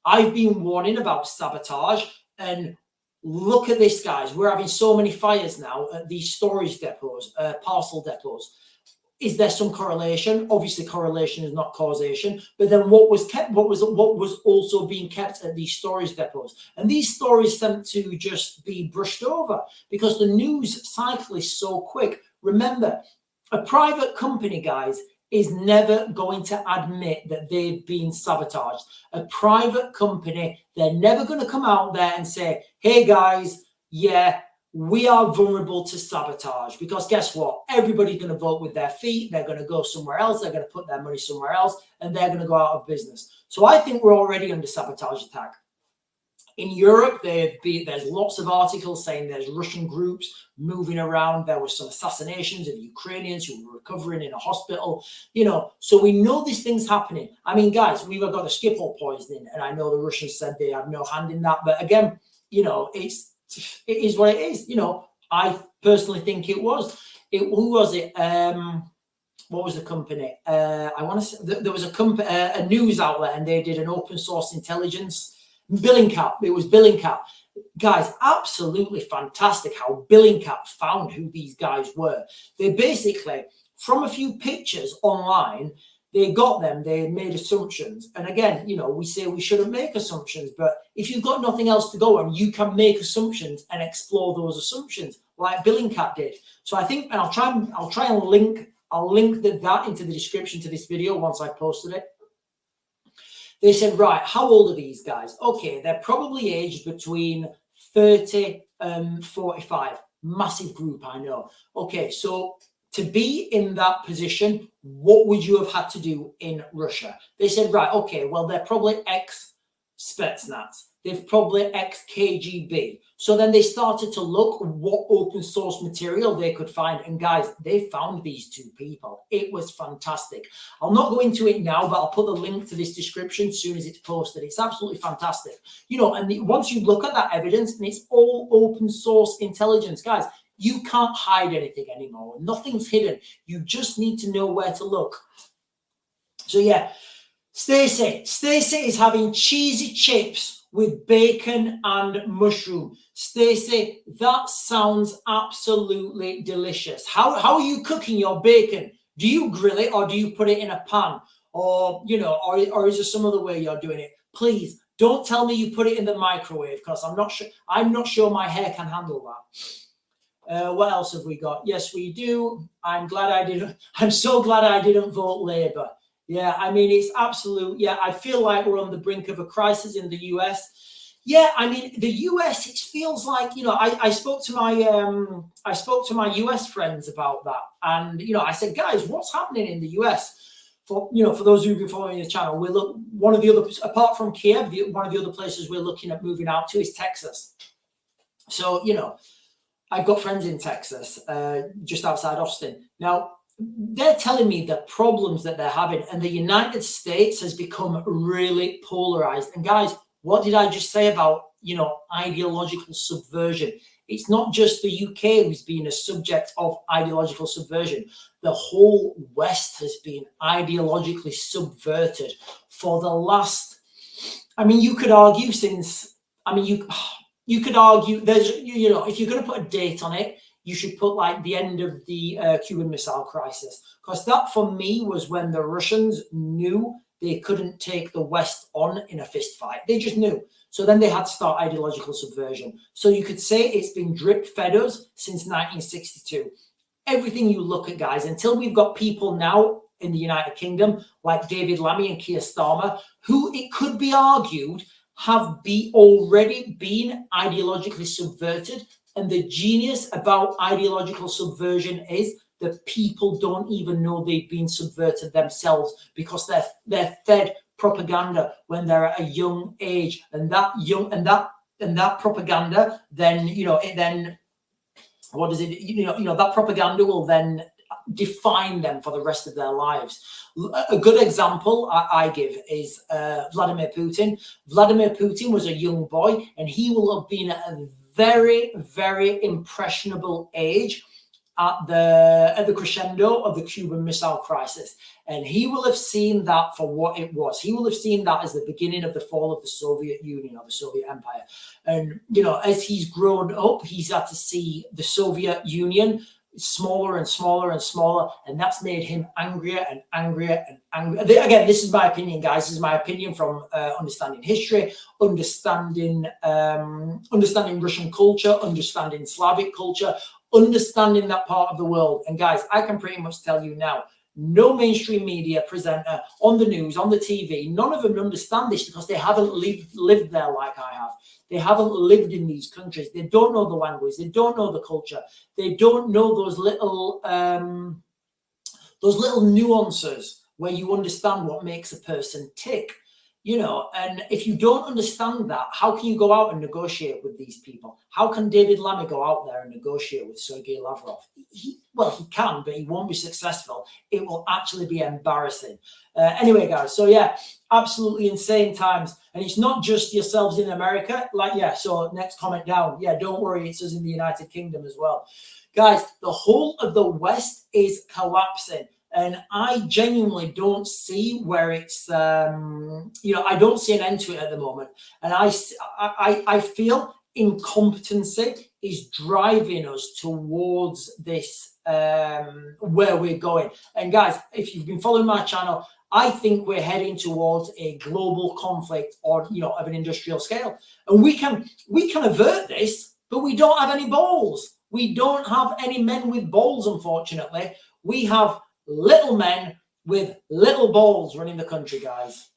I've been warning about sabotage. And look at this, guys. We're having so many fires now at these storage depots, parcel depots. Is there some correlation? Obviously, correlation is not causation. But then what was also being kept at these storage depots? And these stories tend to just be brushed over because the news cycle is so quick. Remember, a private company, guys, is never going to admit that they've been sabotaged. A private company, they're never going to come out there and say, hey, guys, yeah, we are vulnerable to sabotage, because guess what? Everybody's going to vote with their feet. They're going to go somewhere else. They're going to put their money somewhere else, and they're going to go out of business. So I think we're already under sabotage attack. In Europe, there's lots of articles saying there's Russian groups moving around. There were some assassinations of Ukrainians who were recovering in a hospital. You know, so we know these things happening. I mean, guys, we've got the Skripal poisoning, and I know the Russians said they had no hand in that. But again, you know, it is what it is. You know, I personally think it was. Who was it? What was the company? I want to say there was a news outlet, and they did an open source intelligence. Billingcat. It was Billingcat. Guys, absolutely fantastic how Billingcat found who these guys were. They basically, from a few pictures online, they got them, they made assumptions. And again, you know, we say we shouldn't make assumptions, but if you've got nothing else to go on, you can make assumptions and explore those assumptions like Billingcat did. So I think, and I'll try and link that into the description to this video once I've posted it. They said, right, how old are these guys? Okay, they're probably aged between 30 and 45. Massive group, I know. Okay, so to be in that position, what would you have had to do in Russia? They said, right, okay, well, they're probably ex-Spetsnaz. They've probably ex-KGB. So then they started to look what open source material they could find. And guys, they found these two people. It was fantastic. I'll not go into it now, but I'll put the link to this description as soon as it's posted. It's absolutely fantastic. You know, and once you look at that evidence, and it's all open source intelligence, guys, you can't hide anything anymore. Nothing's hidden. You just need to know where to look. So yeah, Stacey is having cheesy chips with bacon and mushroom. Stacey, that sounds absolutely delicious. How are you cooking your bacon? Do you grill it or do you put it in a pan? Or, you know, or is there some other way you're doing it? Please don't tell me you put it in the microwave, because I'm not sure my hair can handle that. What else have we got? Yes, we do. I'm so glad I didn't vote Labour. Yeah, I mean, it's absolute. Yeah, I feel like we're on the brink of a crisis in the US. Yeah, I mean, the US, it feels like, you know, I spoke to my US friends about that. And, you know, I said, guys, what's happening in the US? For those who've been following the channel, one of the other, apart from Kiev, one of the other places we're looking at moving out to is Texas. So, you know, I've got friends in Texas, just outside Austin. Now, they're telling me the problems that they're having, and the United States has become really polarized. And guys, what did I just say about, you know, ideological subversion? It's not just the UK who's been a subject of ideological subversion. The whole West has been ideologically subverted for the last, I mean, you could argue since, I mean, you could argue there's, you know, if you're going to put a date on it, you should put like the end of the Cuban Missile Crisis, because that for me was when the Russians knew they couldn't take the West on in a fist fight. They just knew. So then they had to start ideological subversion. So you could say it's been drip fed us since 1962. Everything you look at, guys, until we've got people now in the United Kingdom like David Lammy and Keir Starmer, who it could be argued have already been ideologically subverted. And the genius about ideological subversion is that people don't even know they've been subverted themselves, because they're fed propaganda when they're at a young age, and that propaganda then, you know, what does it, you know, that propaganda will then define them for the rest of their lives. A good example I give is Vladimir Putin. Vladimir Putin was a young boy, and he will have been at a very, very impressionable age at the crescendo of the Cuban Missile Crisis. And he will have seen that for what it was. He will have seen that as the beginning of the fall of the Soviet Union, or the Soviet Empire. And, you know, as he's grown up, he's had to see the Soviet Union smaller and smaller and smaller, and that's made him angrier and angrier and angrier. Again, this is my opinion, guys. This is my opinion from understanding history, understanding Russian culture, understanding Slavic culture, understanding that part of the world. And guys, I can pretty much tell you now, no mainstream media presenter on the news, on the TV, none of them understand this, because they haven't lived there like I have. They haven't lived in these countries. They don't know the language. They don't know the culture. They don't know those little nuances where you understand what makes a person tick. You know, and if you don't understand that, how can you go out and negotiate with these people? How can David Lammy go out there and negotiate with Sergei Lavrov? He can, but he won't be successful. It will actually be embarrassing. Anyway, guys, so yeah, absolutely insane times. And it's not just yourselves in America. Like, yeah, so next comment down. Yeah, don't worry, it's us in the United Kingdom as well. Guys, the whole of the West is collapsing. And I genuinely don't see where it's, you know, I don't see an end to it at the moment. And I feel incompetency is driving us towards this, where we're going. And guys, if you've been following my channel, I think we're heading towards a global conflict, or of an industrial scale. And we can avert this, but we don't have any balls. We don't have any men with balls, unfortunately. We have little men with little balls running the country, guys.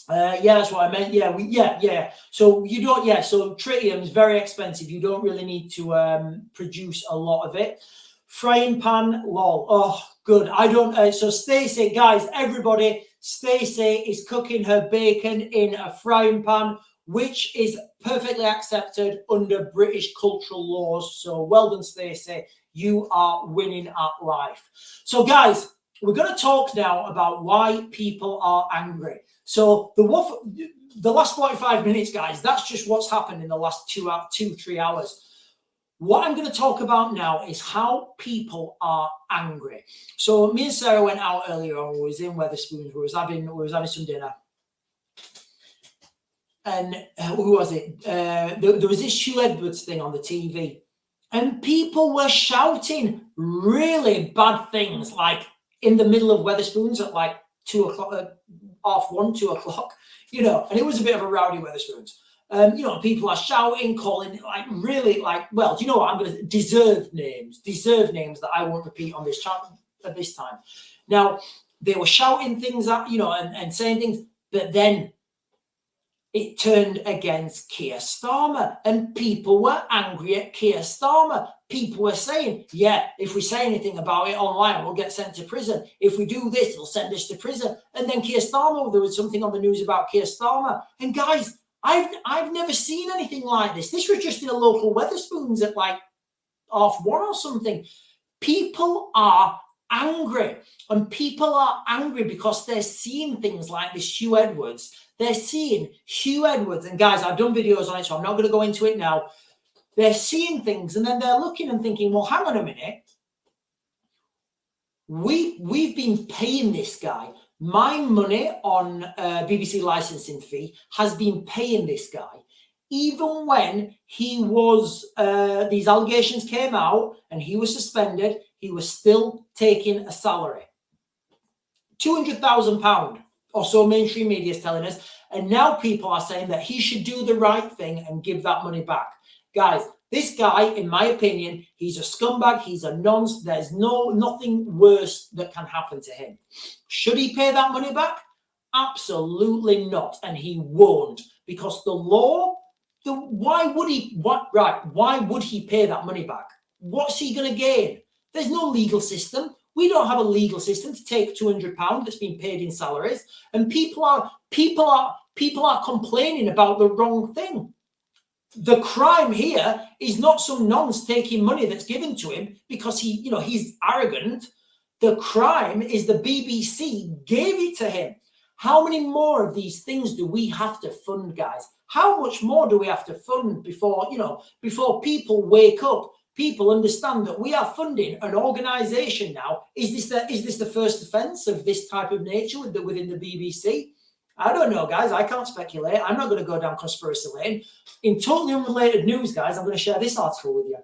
Yeah, that's what I meant. Yeah. So you don't. Yeah. So tritium is very expensive. You don't really need to produce a lot of it. Frying pan, lol. Oh, good. I don't. So Stacey, guys, everybody, Stacey is cooking her bacon in a frying pan, which is perfectly accepted under British cultural laws. So well done, Stacey. You are winning at life. So guys, we're going to talk now about why people are angry. So the last 45 minutes, guys, that's just what's happened in the last 2-3 hours. What I'm going to talk about now is how people are angry. So me and Sarah went out earlier on. We was in Wetherspoons. We was having some dinner. And who was it? There was this Hugh Edwards thing on the TV. And people were shouting really bad things, like in the middle of Wetherspoons at like 2 o'clock, 2 o'clock, and it was a bit of a rowdy Wetherspoons. People are shouting, calling, like really, like, well, do you know what? I'm going to deserve names that I won't repeat on this channel at this time. Now, they were shouting things at, and saying things, but then it turned against Keir Starmer, and people were angry at Keir Starmer. People were saying, yeah, if we say anything about it online, we'll get sent to prison. If we do this, they'll send us to prison. And then Keir Starmer, there was something on the news about Keir Starmer. And guys, I've never seen anything like this. This was just in a local Wetherspoons at like 1:30 or something. People are angry, and people are angry because they're seeing things like this Hugh Edwards. They're seeing Hugh Edwards, and guys, I've done videos on it, so I'm not going to go into it now. They're seeing things, and then they're looking and thinking, well, hang on a minute. We've been paying this guy. My money on BBC licensing fee has been paying this guy. Even when he was, these allegations came out and he was suspended, he was still taking a salary. £200,000 or so mainstream media is telling us. And now people are saying that he should do the right thing and give that money back. Guys, this guy, in my opinion, he's a scumbag. He's a nonce. There's nothing worse that can happen to him. Should he pay that money back? Absolutely not. And he won't, because the law, why would he pay that money back? What's he going to gain? There's no legal system. We don't have a legal system to take £200 that's been paid in salaries, and people are complaining about the wrong thing. The crime here is not some nonce taking money that's given to him because he's arrogant. The crime is the BBC gave it to him. How many more of these things do we have to fund, guys? How much more do we have to fund before people wake up? People understand that we are funding an organisation now. Is this the first offence of this type of nature within the BBC? I don't know, guys. I can't speculate. I'm not going to go down conspiracy lane. In totally unrelated news, guys, I'm going to share this article with you.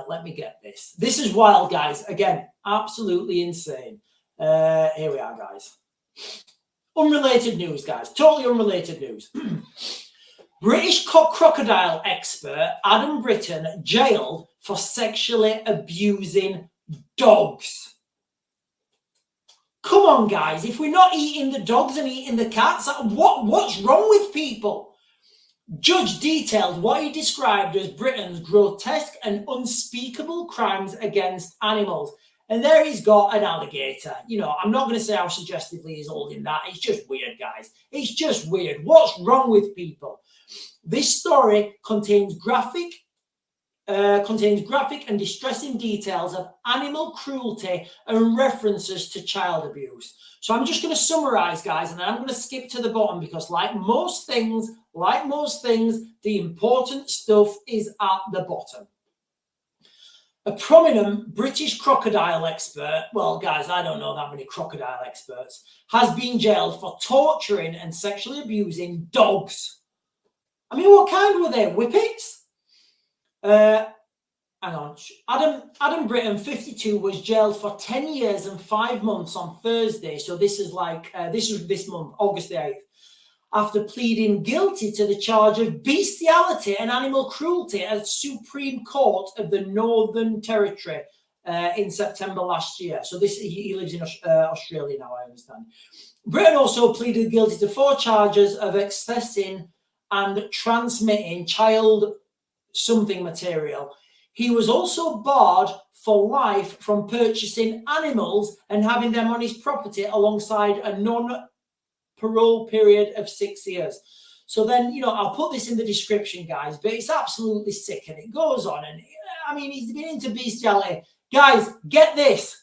Let me get this. This is wild, guys. Again, absolutely insane. Here we are, guys. Unrelated news, guys. Totally unrelated news. British crocodile expert Adam Britton jailed for sexually abusing dogs. Come on, guys. If we're not eating the dogs and eating the cats, what's wrong with people? Judge detailed what he described as Britain's grotesque and unspeakable crimes against animals. And there he's got an alligator. I'm not going to say how suggestively he's holding that. It's just weird, guys. It's just weird. What's wrong with people? This story contains graphic and distressing details of animal cruelty and references to child abuse. So I'm just going to summarize, guys, and then I'm going to skip to the bottom because like most things, the important stuff is at the bottom. A prominent British crocodile expert, well, guys, I don't know that many crocodile experts, has been jailed for torturing and sexually abusing dogs. I mean, what kind were they? Whippets? Hang on. Adam Britton, 52, was jailed for 10 years and 5 months on Thursday. So this is like, this was this month, August the 8th, after pleading guilty to the charge of bestiality and animal cruelty at Supreme Court of the Northern Territory in September last year. So this he lives in Australia now, I understand. Britton also pleaded guilty to 4 charges of accessing and transmitting child something material. He was also barred for life from purchasing animals and having them on his property alongside a non-parole period of 6 years. So then, you know, I'll put this in the description, guys, but it's absolutely sick, and it goes on. And I mean, he's been into bestiality. Guys, get this,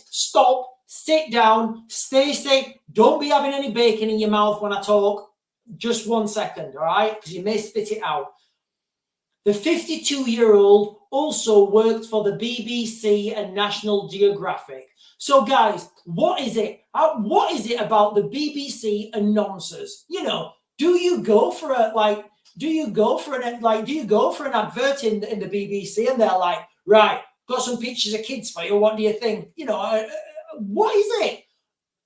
stop, sit down, stay sick. Don't be having any bacon in your mouth when I talk. Just 1 second, all right? Because you may spit it out. The 52-year-old also worked for the BBC and National Geographic. So, guys, what is it? What is it about the BBC and nonsense? You know, do you go for an advert in the BBC and they're like, right, got some pictures of kids for you. What do you think? You know, what is it?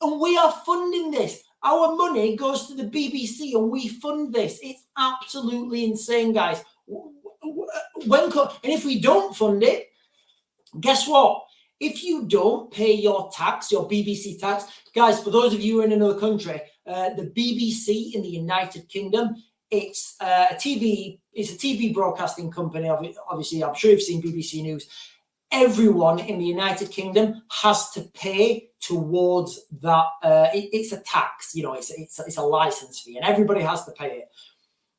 And we are funding this. Our money goes to the BBC and we fund this. It's absolutely insane, guys. And if we don't fund it, guess what? If you don't pay your tax, your BBC tax, guys, for those of you in another country, the BBC in the United Kingdom, it's a TV broadcasting company. Obviously, I'm sure you've seen BBC News. Everyone in the United Kingdom has to pay towards that. It's a tax, you know, it's a license fee, and everybody has to pay it.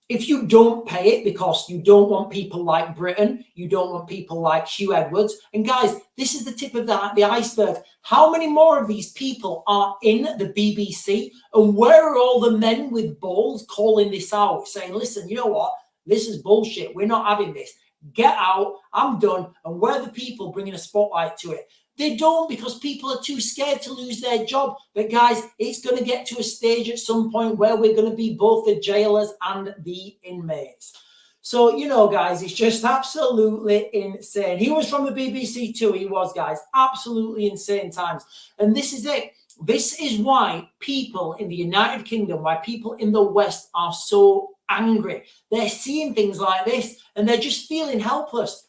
If you don't pay it because you don't want people like Britain, you don't want people like Hugh Edwards, and guys, this is the tip of the iceberg. How many more of these people are in the BBC? And where are all the men with balls calling this out, saying, listen, you know what? This is bullshit. We're not having this. Get out. I'm done. And where are the people bringing a spotlight to it? They don't, because people are too scared to lose their job. But guys, it's going to get to a stage at some point where we're going to be both the jailers and the inmates. So, you know, guys, it's just absolutely insane. He was from the BBC too. He was, guys. Absolutely insane times. And this is it. This is why people in the United Kingdom, why people in the West are so angry. They're seeing things like this and they're just feeling helpless.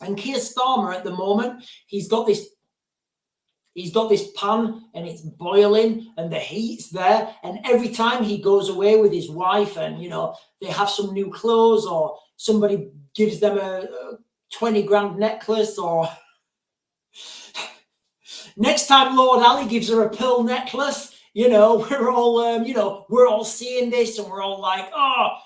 And Keir Starmer at the moment, he's got this pan and it's boiling and the heat's there. And every time he goes away with his wife and, you know, they have some new clothes or somebody gives them a 20 grand necklace, or next time Lord Ali gives her a pearl necklace, you know, we're all seeing this and we're all like, oh,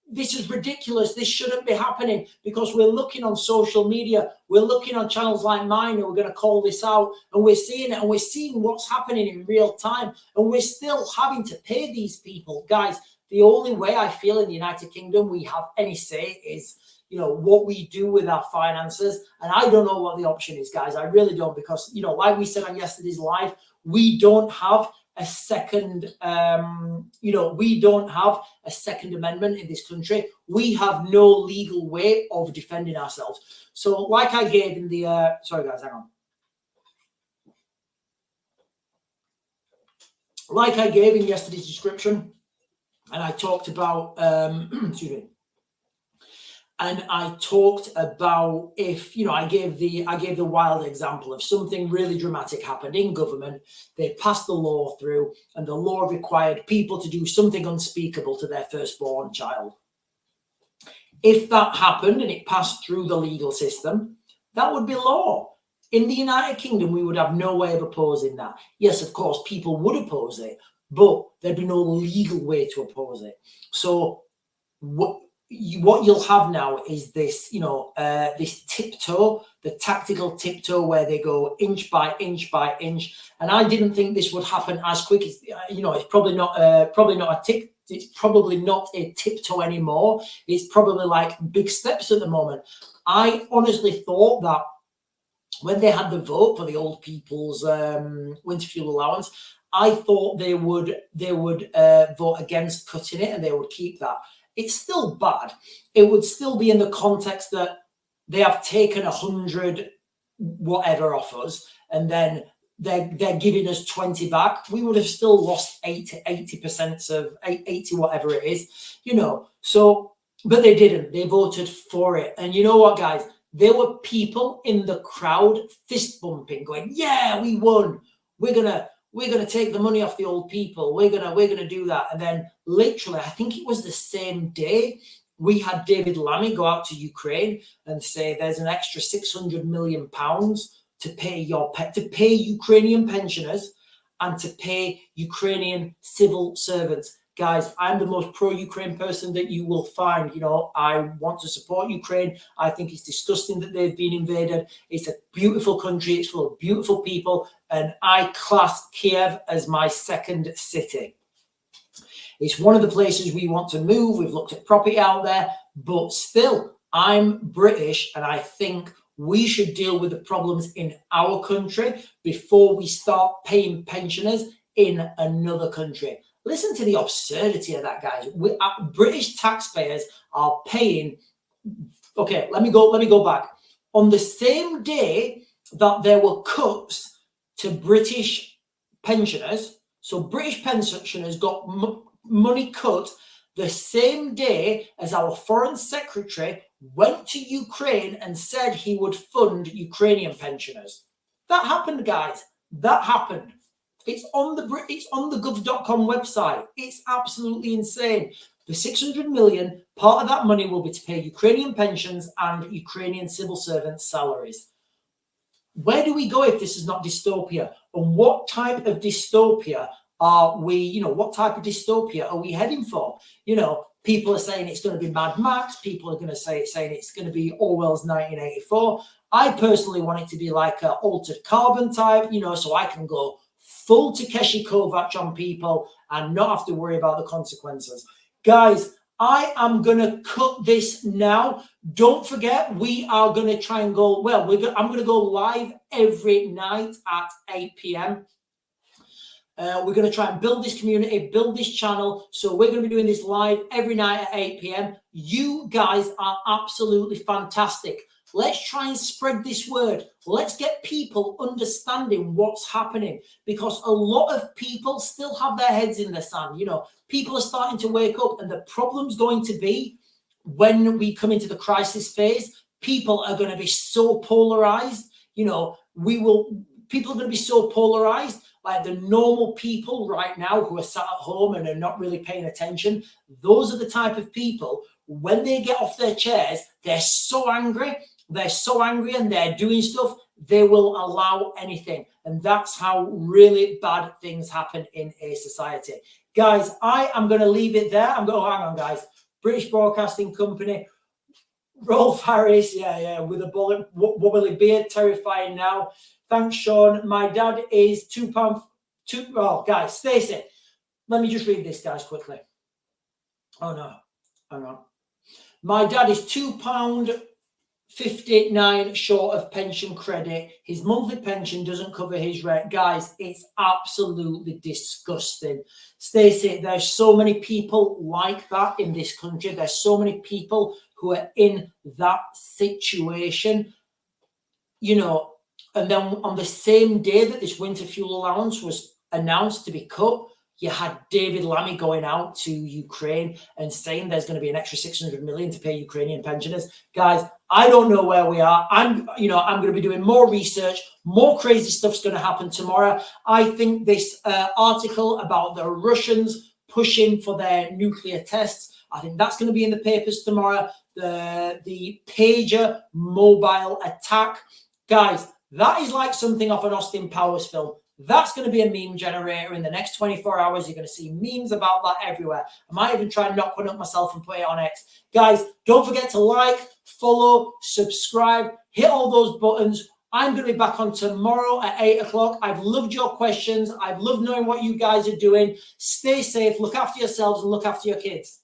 this is ridiculous. This shouldn't be happening, because we're looking on social media. We're looking on channels like mine and we're going to call this out, and we're seeing it and we're seeing what's happening in real time, and we're still having to pay these people. Guys, the only way I feel in the United Kingdom we have any say is, you know, what we do with our finances. And I don't know what the option is, guys. I really don't, because, you know, like we said on yesterday's live, we don't have a second, we don't have a second amendment in this country. We have no legal way of defending ourselves. So like I gave in the, sorry guys, hang on. Like I gave in yesterday's description, and I talked about, excuse me, and I talked about, if, you know, I gave the wild example of something really dramatic happened in government. They passed the law through, and the law required people to do something unspeakable to their firstborn child. If that happened and it passed through the legal system, that would be law. In the United Kingdom, we would have no way of opposing that. Yes, of course, people would oppose it, but there'd be no legal way to oppose it. So what you'll have now is this, you know, this tiptoe, the tactical tiptoe, where they go inch by inch by inch. And I didn't think this would happen as quick as, you know, it's probably not a tiptoe anymore. It's probably like big steps at the moment. I honestly thought that when they had the vote for the old people's winter fuel allowance, I thought they would vote against cutting it and they would keep that. it's still bad. It would still be in the context that they have taken 100 whatever off us, and then they're giving us 20 back. We would have still lost 80% of 80 whatever it is, you know. So, but they didn't. They voted for it. And you know what, guys? There were people in the crowd fist bumping, going, "Yeah, we won. We're gonna take the money off the old people. We're gonna do that." And then literally, I think it was the same day, we had David Lammy go out to Ukraine and say there's an extra £600 million to pay Ukrainian pensioners and to pay Ukrainian civil servants. Guys, I'm the most pro-Ukraine person that you will find. You know, I want to support Ukraine. I think it's disgusting that they've been invaded. It's a beautiful country. It's full of beautiful people. And I class Kiev as my second city. It's one of the places we want to move. We've looked at property out there, but still, I'm British, and I think we should deal with the problems in our country before we start paying pensioners in another country. Listen to the absurdity of that, guys. British taxpayers are paying. Okay, let me go back. On the same day that there were cuts to British pensioners, so British pensioners got money cut the same day as our foreign secretary went to Ukraine and said he would fund Ukrainian pensioners. That happened, guys. That happened. It's on the gov.com website. It's absolutely insane. The 600 million, part of that money will be to pay Ukrainian pensions and Ukrainian civil servants' salaries. Where do we go if this is not dystopia? And what type of dystopia are we, you know, what type of dystopia are we heading for? You know, people are saying it's going to be Mad Max. People are going to saying it's going to be Orwell's 1984. I personally want it to be like an Altered Carbon type, you know, so I can go full Takeshi Kovacs on people and not have to worry about the consequences. Guys, I am going to cut this now. Don't forget, we are going to try and go, well, I'm going to go live every night at 8 p.m. We're going to try and build this community, build this channel. So we're going to be doing this live every night at 8 p.m. You guys are absolutely fantastic. Let's try and spread this word. Let's get people understanding what's happening, because a lot of people still have their heads in the sand. You know, people are starting to wake up, and the problem's going to be when we come into the crisis phase, people are going to be so polarized. You know, people are going to be so polarized. Like the normal people right now who are sat at home and are not really paying attention, those are the type of people, when they get off their chairs, they're so angry and they're doing stuff, they will allow anything. And that's how really bad things happen in a society. Guys, I am going to leave it there. Hang on, guys. British Broadcasting Company, Rolf Harris, with a wobbly beard, terrifying now. Thanks, Sean. My dad is £2. Oh, guys, Stacey, let me just read this, guys, quickly. Oh, no. Hang on. My dad is £2.59 short of pension credit. His monthly pension doesn't cover his rent. Guys, it's absolutely disgusting. Stacey, there's so many people like that in this country. There's so many people who are in that situation, you know. And then on the same day that this winter fuel allowance was announced to be cut, you had David Lammy going out to Ukraine and saying there's going to be an extra 600 million to pay Ukrainian pensioners. Guys, I don't know where we are. I'm going to be doing more research. More crazy stuff's going to happen tomorrow. I think this article about the Russians pushing for their nuclear tests, I think that's going to be in the papers tomorrow. The pager mobile attack. Guys, that is like something off an Austin Powers film. That's going to be a meme generator in the next 24 hours. You're going to see memes about that everywhere. I might even try and knock one up myself and put it on X. Guys, don't forget to like, follow, subscribe, hit all those buttons. I'm going to be back on tomorrow at 8 o'clock. I've loved your questions. I've loved knowing what you guys are doing. Stay safe, look after yourselves, and look after your kids.